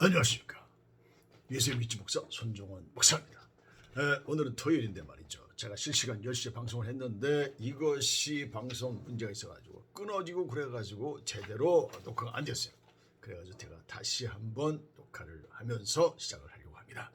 안녕하십니까. 예수의 믿지 목사 손종원 목사입니다. 오늘은 토요일인데 말이죠. 제가 실시간 10시에 방송을 했는데 이것이 방송 문제가 있어가지고 끊어지고 그래가지고 제대로 녹화가 안 됐어요. 그래가지고 제가 다시 한번 녹화를 하면서 시작을 하려고 합니다.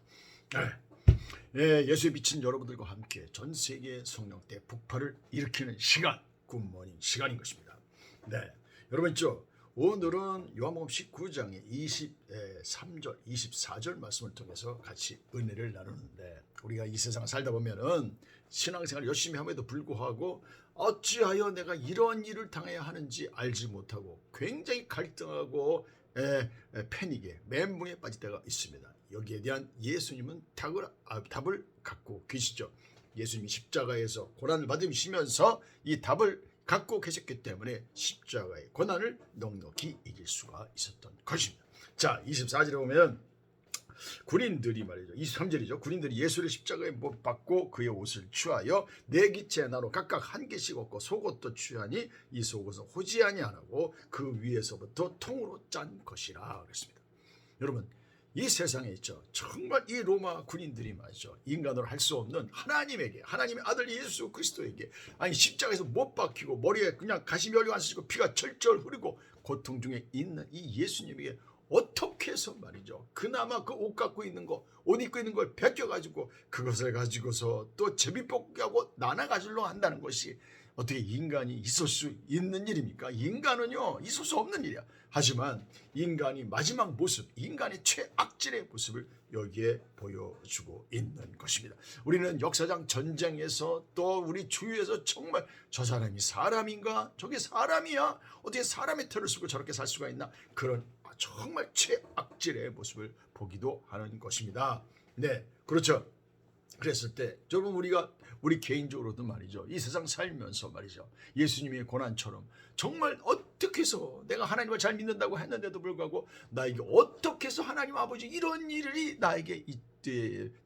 예수에 미친 여러분들과 함께 전 세계 성령 대폭발을 일으키는 시간, 굿모닝 시간인 것입니다. 네, 여러분 있죠? 오늘은 요한복음 19장의 23절, 24절 말씀을 통해서 같이 은혜를 나누는데, 우리가 이 세상을 살다 보면은 신앙생활을 열심히 함에도 불구하고 어찌하여 내가 이런 일을 당해야 하는지 알지 못하고 굉장히 갈등하고 패닉에 멘붕에 빠질 때가 있습니다. 여기에 대한 예수님은 답을 갖고 계시죠. 예수님이 십자가에서 고난을 받으시면서 이 답을 갖고 계셨기 때문에 십자가의 고난을 넉넉히 이길 수가 있었던 것입니다. 자, 24절에 보면 군인들이 말이죠. 23절이죠. 군인들이 예수를 십자가에 못 박고 그의 옷을 취하여 네 기째 나로 각각 한 개씩 얻고 속옷도 취하니 이 속옷은 호지하니 안 하고 그 위에서부터 통으로 짠 것이라 그랬습니다. 여러분, 이 세상에 있죠. 정말 이 로마 군인들이 말이죠. 인간으로 할 수 없는 하나님에게, 하나님의 아들 예수 그리스도에게, 아니 십자가에서 못 박히고 머리에 그냥 가시이 열려 앉으시고 피가 철철 흐르고 고통 중에 있는 이 예수님에게 어떻게 해서 말이죠. 그나마 그 옷 갖고 있는 거, 옷 입고 있는 걸 벗겨가지고 그것을 가지고서 또 제비뽑기하고 나눠 가지려고 한다는 것이 어떻게 인간이 있을 수 있는 일입니까? 인간은요, 있을 수 없는 일이야. 하지만 인간이 마지막 모습, 인간의 최악질의 모습을 여기에 보여주고 있는 것입니다. 우리는 역사상 전쟁에서 또 우리 주위에서 정말 저 사람이 사람인가? 저게 사람이야? 어떻게 사람의 털을 쓰고 저렇게 살 수가 있나? 그런 정말 최악질의 모습을 보기도 하는 것입니다. 네, 그렇죠. 그랬을 때 여러분, 우리 개인적으로도 말이죠. 이 세상 살면서 말이죠. 예수님의 고난처럼 정말 어떻게 해서 내가 하나님을 잘 믿는다고 했는데도 불구하고 나에게 어떻게 해서 하나님 아버지 이런 일이 나에게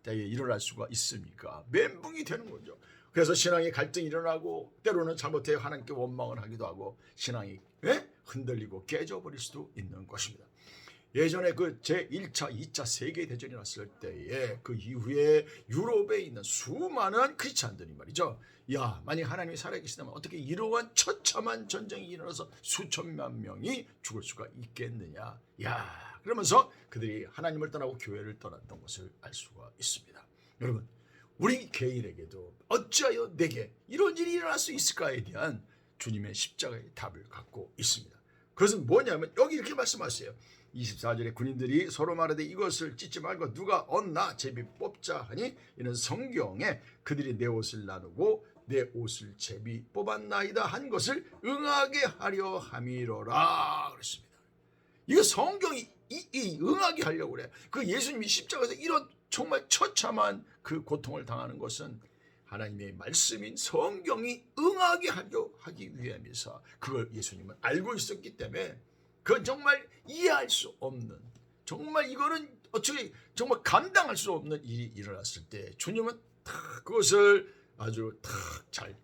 일어날 수가 있습니까? 멘붕이 되는 거죠. 그래서 신앙의 갈등이 일어나고 때로는 잘못해 하나님께 원망을 하기도 하고 신앙이 흔들리고 깨져버릴 수도 있는 것입니다. 예전에 그 제1차, 2차 세계대전이 났을 때에 그 이후에 유럽에 있는 수많은 크리스찬들이 말이죠. 야, 만약 하나님이 살아계시다면 어떻게 이러한 처참한 전쟁이 일어나서 수천만 명이 죽을 수가 있겠느냐. 야, 그러면서 그들이 하나님을 떠나고 교회를 떠났던 것을 알 수가 있습니다. 여러분, 우리 개인에게도 어찌하여 내게 이런 일이 일어날 수 있을까에 대한 주님의 십자가의 답을 갖고 있습니다. 그것은 뭐냐면 여기 이렇게 말씀하세요. 24절에 군인들이 서로 말하되 이것을 찢지 말고 누가 얻나 제비 뽑자 하니 이는 성경에 그들이 내 옷을 나누고 내 옷을 제비 뽑았나이다 한 것을 응하게 하려 함이로라 그랬습니다. 이거 성경이 응하게 하려고 그래. 그 예수님이 십자가에서 이런 정말 처참한 그 고통을 당하는 것은 하나님의 말씀인 성경이 응하게 하기 위함이서 그걸 예수님은 알고 있었기 때문에 그건 정말 이해할 수 없는, 정말 이거는 어떻게 정말 감당할 수 없는 일이 일어났을 때 주님은 다 그것을 아주 다 잘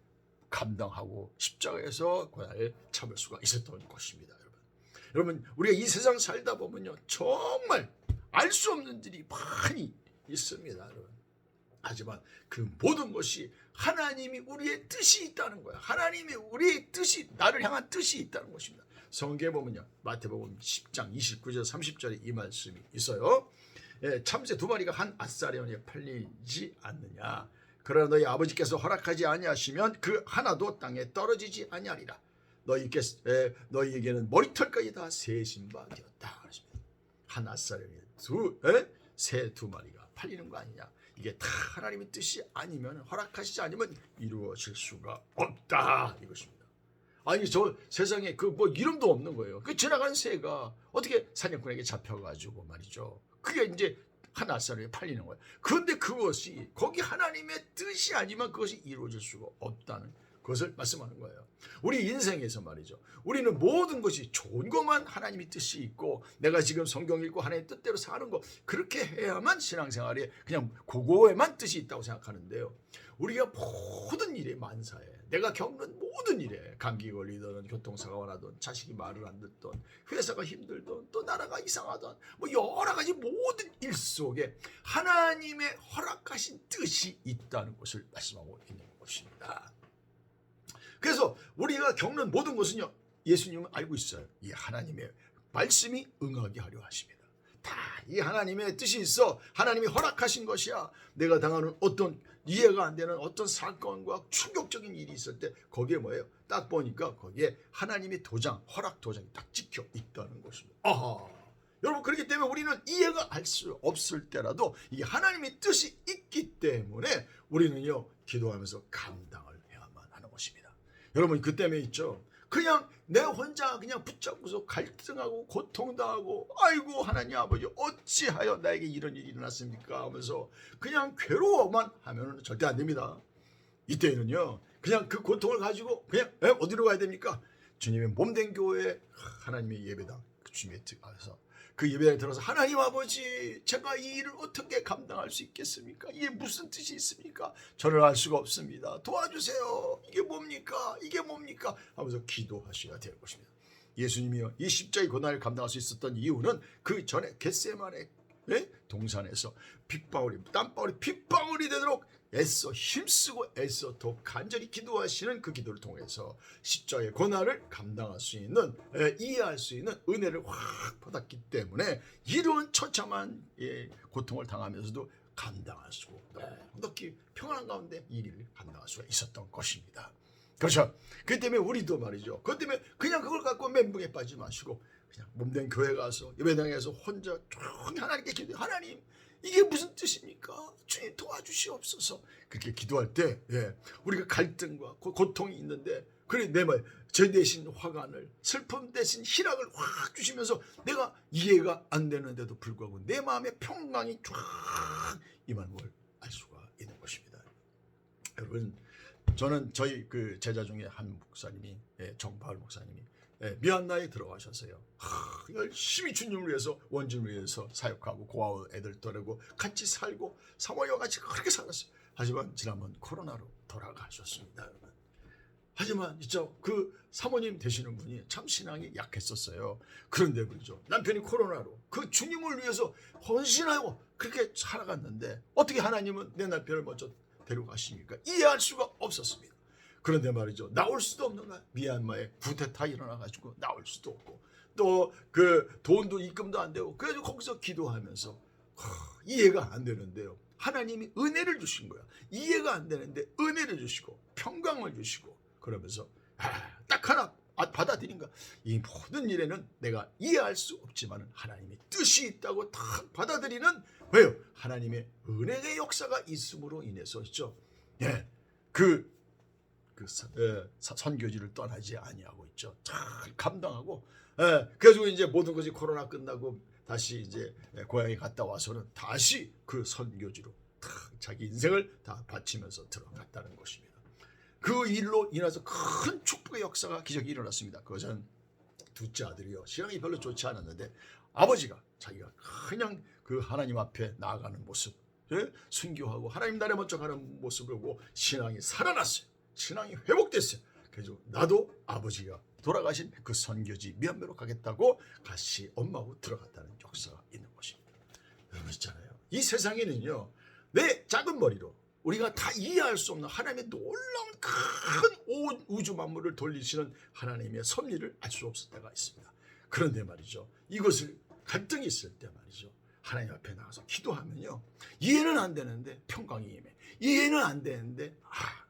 감당하고 십자가에서 고난을 참을 수가 있었던 것입니다. 여러분, 우리가 이 세상 살다 보면요 정말 알 수 없는 일이 많이 있습니다. 여러분. 하지만 그 모든 것이 하나님이 우리의 뜻이 있다는 거야. 하나님이 우리의 뜻이, 나를 향한 뜻이 있다는 것입니다. 성경에 보면요, 마태복음 10장 29절 30절에 이 말씀이 있어요. 참새 두 마리가 한 앗사레온에 팔리지 않느냐. 그러나 너희 아버지께서 허락하지 아니하시면 그 하나도 땅에 떨어지지 아니하리라. 너희에게는 머리털까지 다 세신 바 되었다. 한 앗사레온에 새 두 마리가 팔리는 거 아니냐. 이게 다 하나님의 뜻이 아니면, 허락하시지 않으면 이루어질 수가 없다 이것입니다. 아니, 저 세상에 그 뭐 이름도 없는 거예요. 그 지나가는 새가 어떻게 사냥꾼에게 잡혀가지고 말이죠. 그게 이제 한 앗사레에 팔리는 거예요. 그런데 그것이 거기 하나님의 뜻이 아니면 그것이 이루어질 수가 없다는 그것을 말씀하는 거예요. 우리 인생에서 말이죠. 우리는 모든 것이 좋은 것만 하나님의 뜻이 있고 내가 지금 성경 읽고 하나님의 뜻대로 사는 거 그렇게 해야만 신앙생활에 그냥 그거에만 뜻이 있다고 생각하는데요. 우리가 모든 일에 만사에 내가 겪는 모든 일에 감기 걸리든 교통사고가 나든 자식이 말을 안 듣든 회사가 힘들든 또 나라가 이상하든 뭐 여러 가지 모든 일 속에 하나님의 허락하신 뜻이 있다는 것을 말씀하고 있는 것입니다. 그래서 우리가 겪는 모든 것은요, 예수님은 알고 있어요. 이 하나님의 말씀이 응하게 하려 하십니다. 다 이 하나님의 뜻이 있어 하나님이 허락하신 것이야. 내가 당하는 어떤 이해가 안 되는 어떤 사건과 충격적인 일이 있을 때 거기에 뭐예요? 딱 보니까 거기에 하나님의 도장, 허락 도장이 딱 찍혀 있다는 것입니다. 아하. 여러분 그렇기 때문에 우리는 이해가 할 수 없을 때라도 이게 하나님의 뜻이 있기 때문에 우리는요 기도하면서 감당을 해야만 하는 것입니다. 여러분 그 때문에 있죠. 그냥 내 혼자 그냥 붙잡고서 갈등하고 고통당하고 아이고 하나님 아버지 어찌하여 나에게 이런 일이 일어났습니까 하면서 그냥 괴로워만 하면 절대 안 됩니다. 이때는요 그냥 그 고통을 가지고 그냥 어디로 가야 됩니까? 주님의 몸된 교회 하나님의 예배당 주님의 들어가서 그 예배당에 들어서 하나님 아버지 제가 이 일을 어떻게 감당할 수 있겠습니까? 이게 무슨 뜻이 있습니까? 저를 알 수가 없습니다. 도와주세요. 이게 뭡니까? 이게 뭡니까? 하면서 기도하셔야 될 것입니다. 예수님이요 이 십자가의 고난을 감당할 수 있었던 이유는 그 전에 겟세마네 동산에서 빗방울이 땀방울이 핏방울이 되도록 애써 힘쓰고 애써 더 간절히 기도하시는 그 기도를 통해서 십자가의 고난을 감당할 수 있는 이해할 수 있는 은혜를 확 받았기 때문에 이런 처참한 고통을 당하면서도 감당할 수고 넉넉히 평안한 가운데 이 일을 감당할 수가 있었던 것입니다. 그렇죠. 그 때문에 우리도 말이죠. 그것 때문에 그냥 그걸 갖고 멘붕에 빠지지 마시고 그냥 몸된 교회 가서 예배당에서 혼자 조용히 하나님께 기도해. 하나님 이게 무슨 뜻입니까? 주님 도와주시옵소서. 그렇게 기도할 때 우리가 갈등과 고통이 있는데 그래 내 말 저 대신 화관을 슬픔 대신 희락을 확 주시면서 내가 이해가 안 되는데도 불구하고 내 마음의 평강이 쫙 임하는 걸 알 수가 있는 것입니다. 여러분 저는 저희 그 제자 중에 한 목사님이 정바울 목사님이 미얀마에 들어가셨어요. 열심히 주님을 위해서 원주를 위해서 사역하고 고아원 애들 떠내고 같이 살고 사모님과 같이 그렇게 살았어요. 하지만 지난번 코로나로 돌아가셨습니다. 여러분. 하지만 있죠 그 사모님 되시는 분이 참 신앙이 약했었어요. 그런데 그렇죠 남편이 코로나로 그 주님을 위해서 헌신하고 그렇게 살아갔는데 어떻게 하나님은 내 남편을 먼저 데려가십니까? 이해할 수가 없었습니다. 그런데 말이죠 나올 수도 없는 거야. 미얀마에 쿠데타 일어나가지고 나올 수도 없고 또 그 돈도 입금도 안 되고 그래서 거기서 기도하면서 이해가 안 되는데요 하나님이 은혜를 주신 거야. 이해가 안 되는데 은혜를 주시고 평강을 주시고 그러면서 딱 하나 받아들인 거야. 이 모든 일에는 내가 이해할 수 없지만 하나님의 뜻이 있다고 딱 받아들이는 왜요? 하나님의 은혜의 역사가 있음으로 인해서 있죠. 선교지를 떠나지 아니하고 있죠. 잘 감당하고 그래서 이제 모든 것이 코로나 끝나고 다시 이제 고향에 갔다 와서는 다시 그 선교지로 자기 인생을 다 바치면서 들어갔다는 것입니다. 그 일로 인해서 큰 축복의 역사가 기적이 일어났습니다. 그것은 둘째 아들이요 신앙이 별로 좋지 않았는데 아버지가 자기가 그냥 그 하나님 앞에 나아가는 모습 순교하고 하나님 나라에 먼저 가는 모습을 보고 신앙이 살아났어요. 신앙이 회복됐어요. 그래서 나도 아버지가 돌아가신 그 선교지 미얀마로 가겠다고 같이 엄마하고 들어갔다는 역사가 있는 것입니다. 여러분 있잖아요. 이 세상에는요 내 작은 머리로 우리가 다 이해할 수 없는 하나님의 놀라운 큰 온 우주 만물을 돌리시는 하나님의 섭리를 알 수 없을 때가 있습니다. 그런데 말이죠 이것을 갈등이 있을 때 말이죠 하나님 앞에 나가서 기도하면요 이해는 안 되는데 평강이 임해. 이해는 안 되는데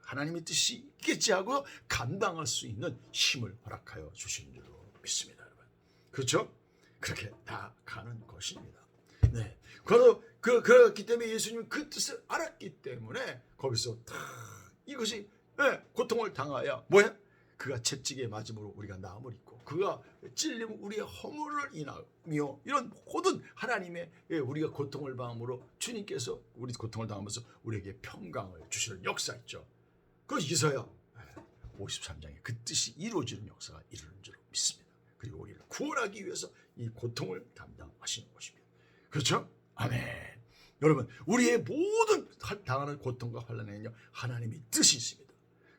하나님의 뜻이 있겠지 하고 감당할 수 있는 힘을 허락하여 주신 줄로 믿습니다. 여러분. 그렇죠? 그렇게 나가는 것입니다. 네. 그렇기 때문에 예수님은 그 뜻을 알았기 때문에 거기서 다 이것이 고통을 당하여 뭐야? 그가 채찍에 맞음으로 우리가 나음을 입고 그가 찔림으로 우리의 허물을 인하며 이런 모든 하나님의 우리가 고통을 당함으로 주님께서 우리 고통을 당하면서 우리에게 평강을 주시는 역사 있죠. 그 이사야 53장에 그 뜻이 이루어지는 역사가 이루어지는 줄 믿습니다. 그리고 우리를 구원하기 위해서 이 고통을 담당하시는 것입니다. 그렇죠? 아멘. 여러분, 우리의 모든 당하는 고통과 환난에는요, 하나님의 뜻이 있습니다.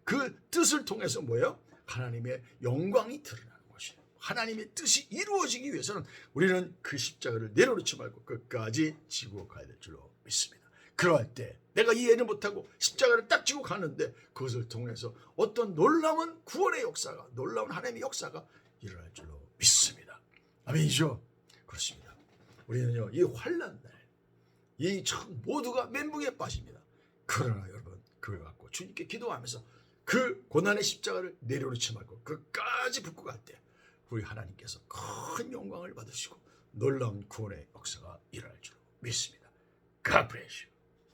그 뜻을 통해서 뭐예요? 하나님의 영광이 드러나는 것이에요. 하나님의 뜻이 이루어지기 위해서는 우리는 그 십자가를 내려놓지 말고 끝까지 지고 가야 될 줄로 믿습니다. 그럴 때 내가 이해는 못하고 십자가를 딱 지고 가는데 그것을 통해서 어떤 놀라운 구원의 역사가, 놀라운 하나님의 역사가 일어날 줄로 믿습니다. 아멘이죠? 그렇습니다. 우리는요, 이 환난 날, 이 참 모두가 멘붕에 빠집니다. 그러나 여러분, 그걸 갖고 주님께 기도하면서 그 고난의 십자가를 내려놓지 말고 끝까지 붙고 갈 때 우리 하나님께서 큰 영광을 받으시고 놀라운 구원의 역사가 일어날 줄로 믿습니다. God bless you.